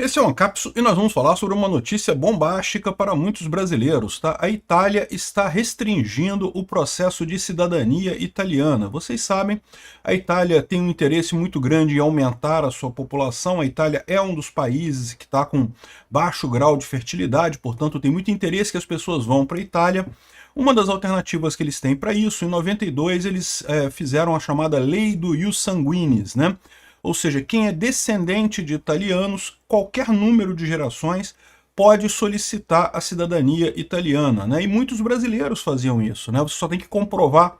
Esse é o Ancapso e nós vamos falar sobre uma notícia bombástica para muitos brasileiros, tá? A Itália está restringindo o processo de cidadania italiana. Vocês sabem, a Itália tem um interesse muito grande em aumentar a sua população. A Itália é um dos países que está com baixo grau de fertilidade, portanto tem muito interesse que as pessoas vão para a Itália. Uma das alternativas que eles têm para isso, em 92 eles fizeram a chamada Lei do Ius Sanguinis, né? Ou seja, quem é descendente de italianos, qualquer número de gerações, pode solicitar a cidadania italiana, né? E muitos brasileiros faziam isso, né? Você só tem que comprovar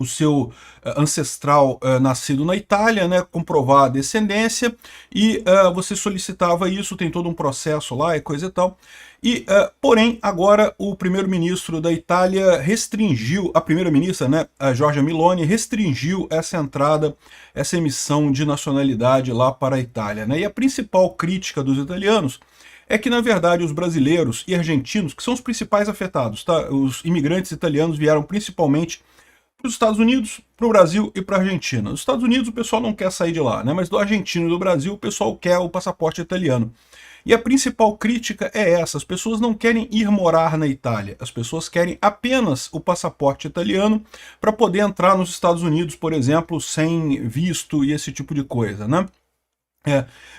o seu ancestral nascido na Itália, né, comprovar a descendência, e você solicitava isso, tem todo um processo lá e coisa e tal. E, porém, agora o primeiro-ministro da Itália restringiu, a primeira-ministra, né, a Giorgia Meloni, restringiu essa entrada, essa emissão de nacionalidade lá para a Itália, né? E a principal crítica dos italianos é que, na verdade, os brasileiros e argentinos, que são os principais afetados, tá? Os imigrantes italianos vieram principalmente para os Estados Unidos, para o Brasil e para a Argentina. Nos Estados Unidos o pessoal não quer sair de lá, né? Mas do Argentina e do Brasil o pessoal quer o passaporte italiano. E a principal crítica é essa: as pessoas não querem ir morar na Itália, as pessoas querem apenas o passaporte italiano para poder entrar nos Estados Unidos, por exemplo, sem visto e esse tipo de coisa, né?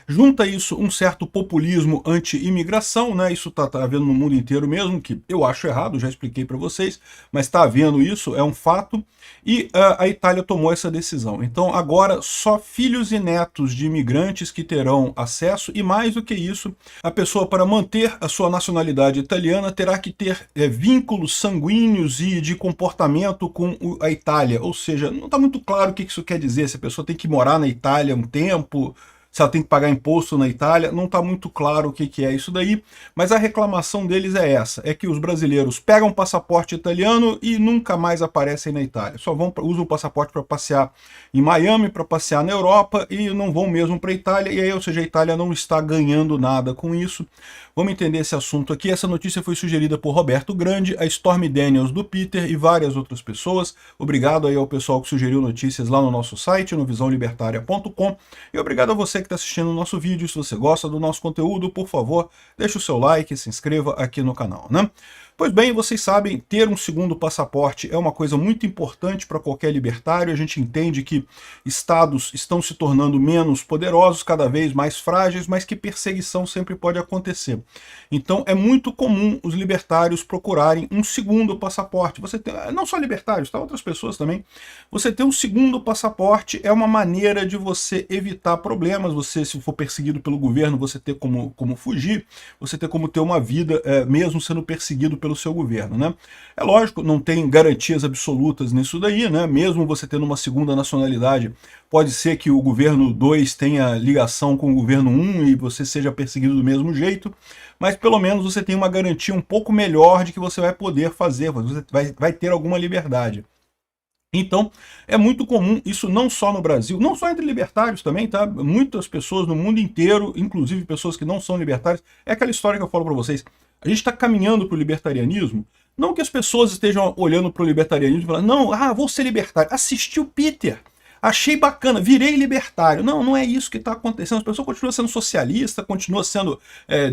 Junta isso um certo populismo anti-imigração, né? Isso tá havendo no mundo inteiro mesmo, que eu acho errado, já expliquei para vocês, mas está havendo isso, é um fato, e a Itália tomou essa decisão. Então agora só filhos e netos de imigrantes que terão acesso, e mais do que isso, a pessoa, para manter a sua nacionalidade italiana, terá que ter vínculos sanguíneos e de comportamento com a Itália, ou seja, não está muito claro o que isso quer dizer, se a pessoa tem que morar na Itália um tempo, se ela tem que pagar imposto na Itália, não está muito claro o que é isso daí, mas a reclamação deles é essa, é que os brasileiros pegam passaporte italiano e nunca mais aparecem na Itália, só usam o passaporte para passear em Miami, para passear na Europa, e não vão mesmo para a Itália, e aí, ou seja, a Itália não está ganhando nada com isso. Vamos entender esse assunto aqui. Essa notícia foi sugerida por Roberto Grande, a Stormy Daniels do Peter e várias outras pessoas. Obrigado aí ao pessoal que sugeriu notícias lá no nosso site, no visãolibertaria.com, e obrigado a você que está assistindo o nosso vídeo. Se você gosta do nosso conteúdo, por favor, deixe o seu like e se inscreva aqui no canal, né? Pois bem, vocês sabem, ter um segundo passaporte é uma coisa muito importante para qualquer libertário. A gente entende que estados estão se tornando menos poderosos, cada vez mais frágeis, mas que perseguição sempre pode acontecer. Então é muito comum os libertários procurarem um segundo passaporte. Você tem, não só libertários, tá? Outras pessoas também. Você ter um segundo passaporte é uma maneira de você evitar problemas. Você, se for perseguido pelo governo, você ter como fugir, você ter como ter uma vida, mesmo sendo perseguido pelo seu governo, né? É lógico, não tem garantias absolutas nisso daí, né? Mesmo você tendo uma segunda nacionalidade, pode ser que o governo 2 tenha ligação com o governo 1 e você seja perseguido do mesmo jeito, mas pelo menos você tem uma garantia um pouco melhor de que você vai poder fazer, você vai ter alguma liberdade. Então, é muito comum isso não só no Brasil, não só entre libertários também, tá? Muitas pessoas no mundo inteiro, inclusive pessoas que não são libertárias, é aquela história que eu falo para vocês. A gente está caminhando para o libertarianismo, não que as pessoas estejam olhando para o libertarianismo e falando, não, vou ser libertário. Assisti o Peter, achei bacana, virei libertário. Não, não é isso que está acontecendo. As pessoas continuam sendo socialista, continuam sendo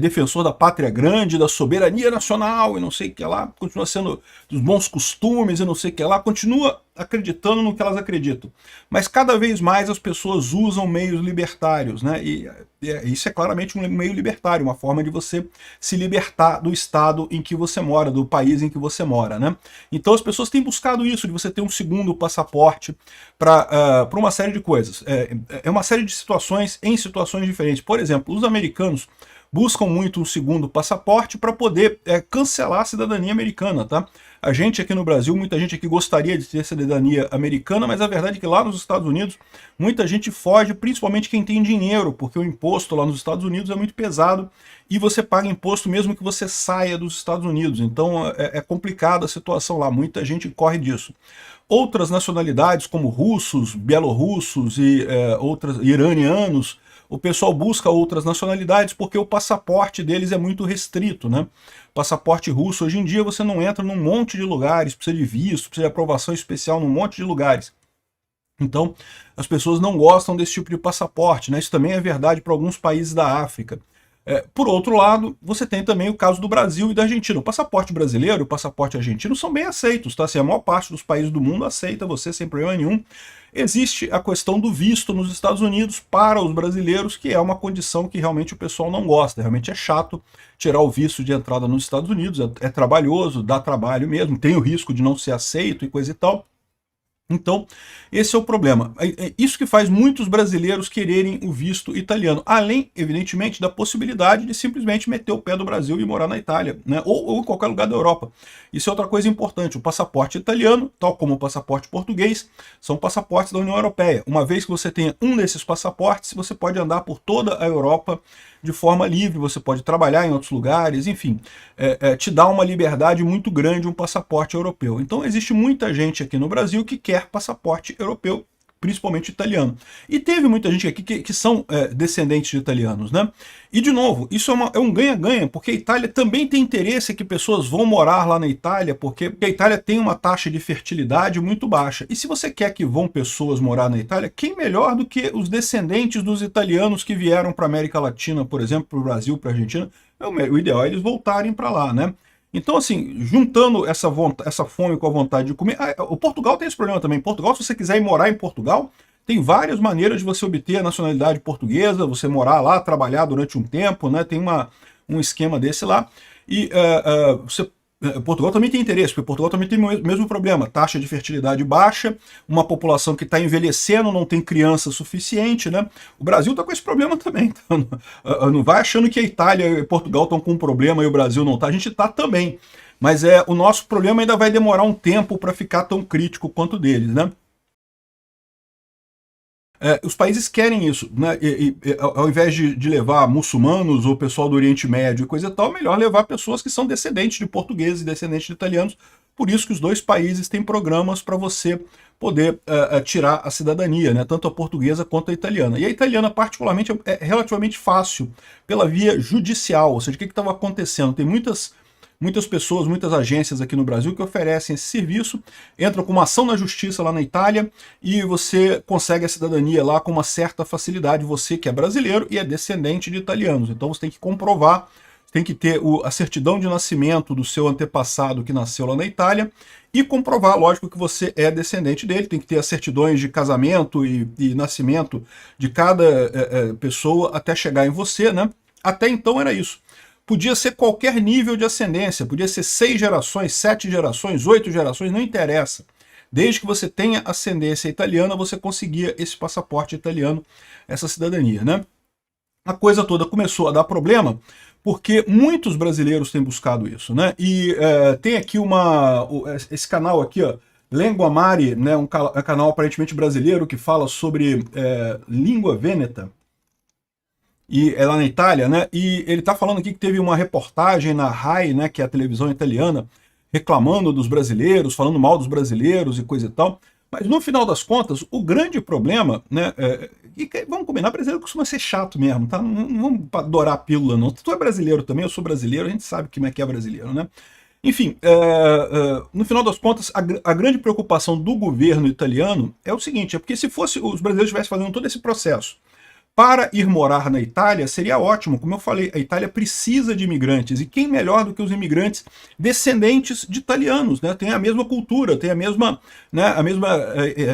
defensor da pátria grande, da soberania nacional e não sei o que lá, continua sendo dos bons costumes e não sei o que lá, continua acreditando no que elas acreditam. Mas cada vez mais as pessoas usam meios libertários, né? E isso é claramente um meio libertário, uma forma de você se libertar do estado em que você mora, do país em que você mora, né? Então as pessoas têm buscado isso, de você ter um segundo passaporte para uma série de coisas. É uma série de situações em situações diferentes. Por exemplo, os americanos buscam muito um segundo passaporte para poder cancelar a cidadania americana, tá? A gente aqui no Brasil, muita gente aqui gostaria de ter cidadania americana, mas a verdade é que lá nos Estados Unidos, muita gente foge, principalmente quem tem dinheiro, porque o imposto lá nos Estados Unidos é muito pesado e você paga imposto mesmo que você saia dos Estados Unidos. Então é complicada a situação lá, muita gente corre disso. Outras nacionalidades, como russos, bielorrussos e outras iranianos, o pessoal busca outras nacionalidades porque o passaporte deles é muito restrito, né? Passaporte russo, hoje em dia você não entra num monte de lugares, precisa de visto, precisa de aprovação especial num monte de lugares. Então, as pessoas não gostam desse tipo de passaporte, né? Isso também é verdade para alguns países da África. Por outro lado, você tem também o caso do Brasil e da Argentina. O passaporte brasileiro e o passaporte argentino são bem aceitos, tá? Assim, a maior parte dos países do mundo aceita você sem problema nenhum. Existe a questão do visto nos Estados Unidos para os brasileiros, que é uma condição que realmente o pessoal não gosta. Realmente é chato tirar o visto de entrada nos Estados Unidos, é trabalhoso, dá trabalho mesmo, tem o risco de não ser aceito e coisa e tal. Então, esse é o problema. É isso que faz muitos brasileiros quererem o visto italiano, além, evidentemente, da possibilidade de simplesmente meter o pé do Brasil e morar na Itália, né? ou em qualquer lugar da Europa. Isso é outra coisa importante. O passaporte italiano, tal como o passaporte português, são passaportes da União Europeia. Uma vez que você tenha um desses passaportes, você pode andar por toda a Europa de forma livre, você pode trabalhar em outros lugares, enfim, te dá uma liberdade muito grande um passaporte europeu. Então existe muita gente aqui no Brasil que quer passaporte europeu, principalmente italiano. E teve muita gente aqui que são descendentes de italianos, né? E, de novo, isso é um ganha-ganha, porque a Itália também tem interesse que pessoas vão morar lá na Itália, porque a Itália tem uma taxa de fertilidade muito baixa. E se você quer que vão pessoas morar na Itália, quem melhor do que os descendentes dos italianos que vieram para a América Latina, por exemplo, para o Brasil, para a Argentina? O ideal é eles voltarem para lá, né? Então, assim, juntando essa fome com a vontade de comer... o Portugal tem esse problema também. Portugal, se você quiser ir morar em Portugal, tem várias maneiras de você obter a nacionalidade portuguesa, você morar lá, trabalhar durante um tempo, né? Tem um esquema desse lá. E Portugal também tem interesse, porque Portugal também tem o mesmo problema. Taxa de fertilidade baixa, uma população que está envelhecendo, não tem criança suficiente, né? O Brasil está com esse problema também. Então, não vai achando que a Itália e Portugal estão com um problema e o Brasil não está. A gente está também. Mas o nosso problema ainda vai demorar um tempo para ficar tão crítico quanto deles, né? Os países querem isso, né? Ao invés de levar muçulmanos ou pessoal do Oriente Médio e coisa e tal, é melhor levar pessoas que são descendentes de portugueses e descendentes de italianos. Por isso que os dois países têm programas para você poder tirar a cidadania, né? Tanto a portuguesa quanto a italiana. E a italiana, particularmente, é relativamente fácil, pela via judicial. Ou seja, o que estava acontecendo? Tem muitas pessoas, muitas agências aqui no Brasil que oferecem esse serviço, entram com uma ação na justiça lá na Itália e você consegue a cidadania lá com uma certa facilidade, você que é brasileiro e é descendente de italianos. Então você tem que comprovar, tem que ter a certidão de nascimento do seu antepassado que nasceu lá na Itália e comprovar, lógico, que você é descendente dele, tem que ter as certidões de casamento e nascimento de cada pessoa até chegar em você, né? Até então era isso. Podia ser qualquer nível de ascendência, podia ser 6 gerações, 7 gerações, 8 gerações, não interessa. Desde que você tenha ascendência italiana, você conseguia esse passaporte italiano, essa cidadania, né? A coisa toda começou a dar problema porque muitos brasileiros têm buscado isso, né? E tem aqui esse canal aqui, ó, Lengua Mari, né? Um canal aparentemente brasileiro que fala sobre língua vêneta. E é lá na Itália, né? E ele está falando aqui que teve uma reportagem na RAI, né, que é a televisão italiana, reclamando dos brasileiros, falando mal dos brasileiros e coisa e tal. Mas no final das contas, o grande problema, né? E vamos combinar, brasileiro costuma ser chato mesmo, tá? Não vamos adorar a pílula, não. Tu é brasileiro também, eu sou brasileiro, a gente sabe como é que é brasileiro, né? Enfim, no final das contas, a grande preocupação do governo italiano é o seguinte, é porque se fosse os brasileiros estivessem fazendo todo esse processo para ir morar na Itália, seria ótimo. Como eu falei, a Itália precisa de imigrantes. E quem melhor do que os imigrantes descendentes de italianos, né? Tem a mesma cultura, tem a mesma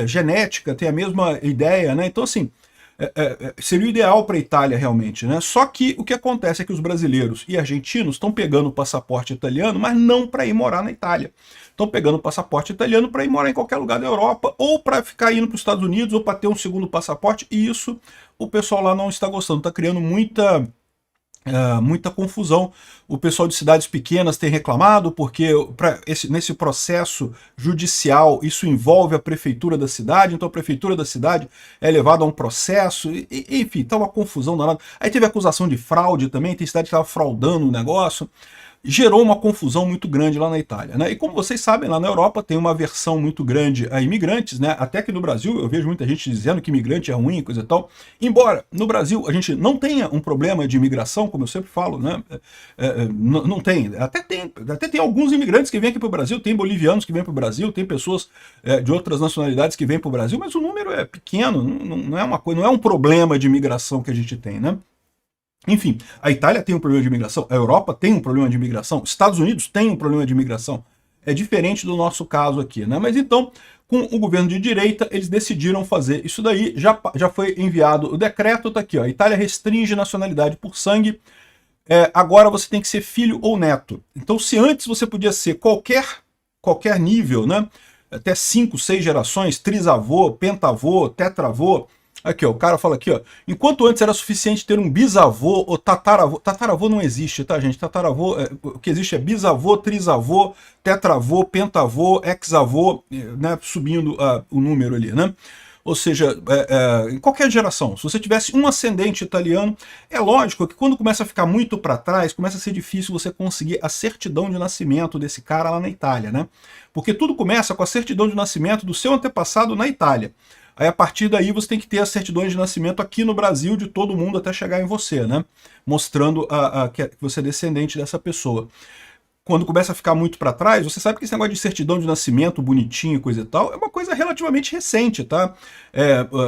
genética, tem a mesma ideia, né? Então, assim, seria o ideal para a Itália realmente, né? Só que o que acontece é que os brasileiros e argentinos estão pegando o passaporte italiano, mas não para ir morar na Itália. Estão pegando o passaporte italiano para ir morar em qualquer lugar da Europa, ou para ficar indo para os Estados Unidos, ou para ter um segundo passaporte, e isso o pessoal lá não está gostando, está criando muita confusão. O pessoal de cidades pequenas tem reclamado porque nesse processo judicial isso envolve a prefeitura da cidade, então a prefeitura da cidade é levada a um processo, enfim, está uma confusão danada. Aí teve acusação de fraude também, tem cidade que estava fraudando o negócio. Gerou uma confusão muito grande lá na Itália, né? E como vocês sabem, lá na Europa tem uma aversão muito grande a imigrantes, né? Até que no Brasil eu vejo muita gente dizendo que imigrante é ruim, coisa e tal. Embora no Brasil a gente não tenha um problema de imigração, como eu sempre falo, né? Não tem. Até tem alguns imigrantes que vêm aqui para o Brasil, tem bolivianos que vêm para o Brasil, tem pessoas de outras nacionalidades que vêm para o Brasil, mas o número é pequeno, não é uma coisa, não é um problema de imigração que a gente tem, né? Enfim, a Itália tem um problema de imigração, a Europa tem um problema de imigração, Estados Unidos tem um problema de imigração. É diferente do nosso caso aqui, né? Mas então, com o governo de direita, eles decidiram fazer isso daí, já foi enviado o decreto, tá aqui, ó, a Itália restringe nacionalidade por sangue, agora você tem que ser filho ou neto. Então, se antes você podia ser qualquer nível, né? Até 5, 6 gerações, trisavô, pentavô, tetravô. Aqui, ó, o cara fala aqui, ó, enquanto antes era suficiente ter um bisavô ou tataravô não existe, tá, gente? Tataravô, o que existe é bisavô, trisavô, tetravô, pentavô, hexavô, né, subindo o número ali, né? Ou seja, em qualquer geração, se você tivesse um ascendente italiano, é lógico que quando começa a ficar muito para trás, começa a ser difícil você conseguir a certidão de nascimento desse cara lá na Itália, né? Porque tudo começa com a certidão de nascimento do seu antepassado na Itália. Aí a partir daí você tem que ter as certidões de nascimento aqui no Brasil de todo mundo até chegar em você, né? Mostrando que você é descendente dessa pessoa. Quando começa a ficar muito para trás, você sabe que esse negócio de certidão de nascimento bonitinho e coisa e tal, é uma coisa relativamente recente, tá?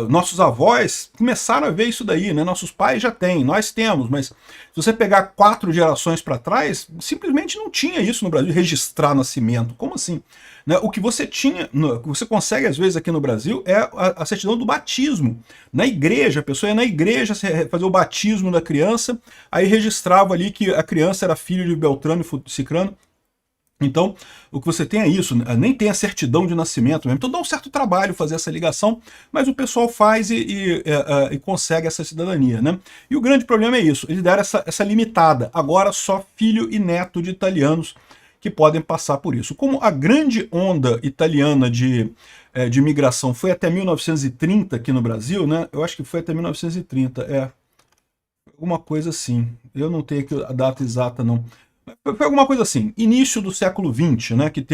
Nossos avós começaram a ver isso daí, né? Nossos pais já têm, nós temos, mas se você pegar 4 gerações para trás, simplesmente não tinha isso no Brasil, registrar nascimento. Como assim? Né? O que você tinha, o que você consegue às vezes aqui no Brasil é a certidão do batismo. Na igreja, a pessoa ia na igreja fazer o batismo da criança, aí registrava ali que a criança era filho de Beltrano e Cicrano. Então, o que você tem é isso, nem tem a certidão de nascimento mesmo. Então dá um certo trabalho fazer essa ligação, mas o pessoal faz e consegue essa cidadania, né? E o grande problema é isso, eles deram essa limitada. Agora só filho e neto de italianos que podem passar por isso. Como a grande onda italiana de imigração foi até 1930 aqui no Brasil, né? Eu acho que foi até 1930, alguma coisa assim. Eu não tenho aqui a data exata, não. Foi alguma coisa assim, início do século XX, né, que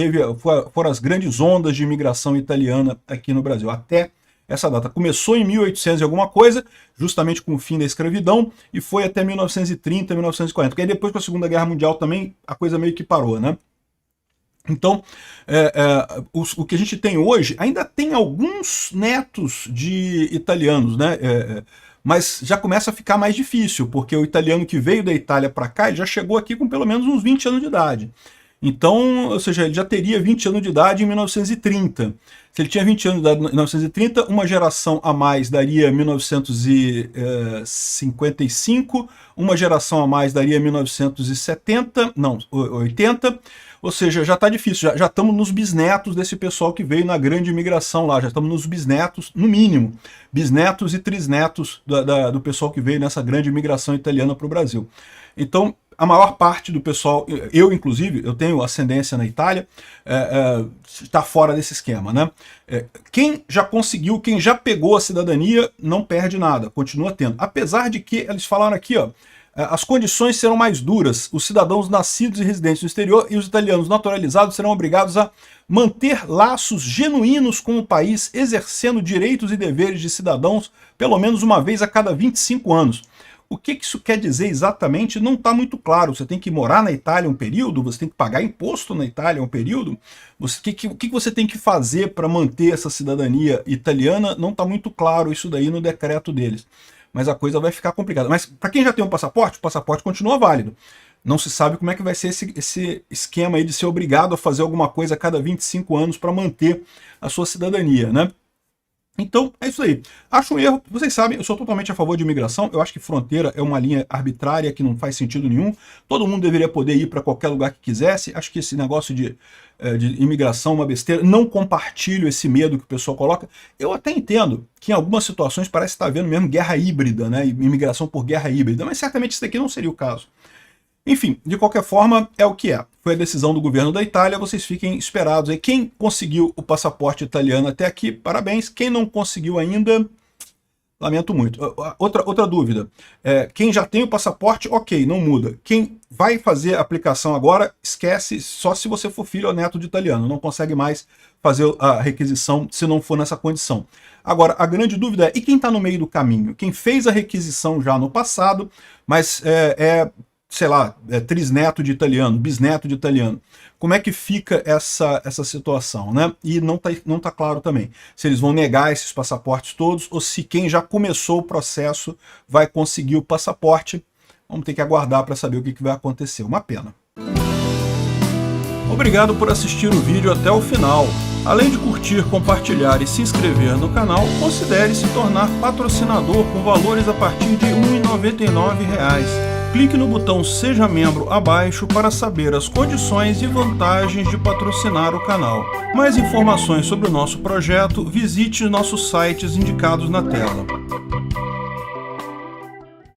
foram as grandes ondas de imigração italiana aqui no Brasil, até essa data. Começou em 1800 e alguma coisa, justamente com o fim da escravidão, e foi até 1930, 1940, porque aí depois com a Segunda Guerra Mundial também a coisa meio que parou, né? Então, o que a gente tem hoje, ainda tem alguns netos de italianos, né? Mas já começa a ficar mais difícil, porque o italiano que veio da Itália para cá, ele já chegou aqui com pelo menos uns 20 anos de idade. Então, ou seja, ele já teria 20 anos de idade em 1930. Se ele tinha 20 anos de idade em 1930, uma geração a mais daria 1955, uma geração a mais daria 1970, não, 80, ou seja, já está difícil, já estamos nos bisnetos desse pessoal que veio na grande imigração lá, já estamos nos bisnetos, no mínimo, bisnetos e trisnetos do pessoal que veio nessa grande imigração italiana para o Brasil. Então, a maior parte do pessoal, eu inclusive, eu tenho ascendência na Itália, está fora desse esquema, né? Quem já conseguiu, quem já pegou a cidadania, não perde nada, continua tendo. Apesar de que, eles falaram aqui, ó, as condições serão mais duras, os cidadãos nascidos e residentes no exterior e os italianos naturalizados serão obrigados a manter laços genuínos com o país, exercendo direitos e deveres de cidadãos pelo menos uma vez a cada 25 anos. O que isso quer dizer exatamente não está muito claro. Você tem que morar na Itália um período, você tem que pagar imposto na Itália um período. O que você tem que fazer para manter essa cidadania italiana? Não está muito claro isso daí no decreto deles. Mas a coisa vai ficar complicada. Mas para quem já tem um passaporte, o passaporte continua válido. Não se sabe como é que vai ser esse esquema aí de ser obrigado a fazer alguma coisa a cada 25 anos para manter a sua cidadania, né? Então, é isso aí. Acho um erro, vocês sabem, eu sou totalmente a favor de imigração, eu acho que fronteira é uma linha arbitrária que não faz sentido nenhum, todo mundo deveria poder ir para qualquer lugar que quisesse, acho que esse negócio de imigração é uma besteira, não compartilho esse medo que o pessoal coloca. Eu até entendo que em algumas situações parece estar havendo mesmo guerra híbrida, né, imigração por guerra híbrida, mas certamente isso daqui não seria o caso. Enfim, de qualquer forma, é o que é. Foi a decisão do governo da Itália, vocês fiquem esperados aí. Quem conseguiu o passaporte italiano até aqui, parabéns. Quem não conseguiu ainda, lamento muito. Outra dúvida, quem já tem o passaporte, ok, não muda. Quem vai fazer a aplicação agora, esquece, só se você for filho ou neto de italiano. Não consegue mais fazer a requisição se não for nessa condição. Agora, a grande dúvida é, e quem está no meio do caminho? Quem fez a requisição já no passado, mas sei lá, trisneto de italiano, bisneto de italiano. Como é que fica essa situação, né? E não tá claro também se eles vão negar esses passaportes todos ou se quem já começou o processo vai conseguir o passaporte. Vamos ter que aguardar para saber o que vai acontecer. Uma pena. Obrigado por assistir o vídeo até o final. Além de curtir, compartilhar e se inscrever no canal, considere se tornar patrocinador com valores a partir de R$ 1,99. Clique no botão Seja Membro abaixo para saber as condições e vantagens de patrocinar o canal. Mais informações sobre o nosso projeto, visite nossos sites indicados na tela.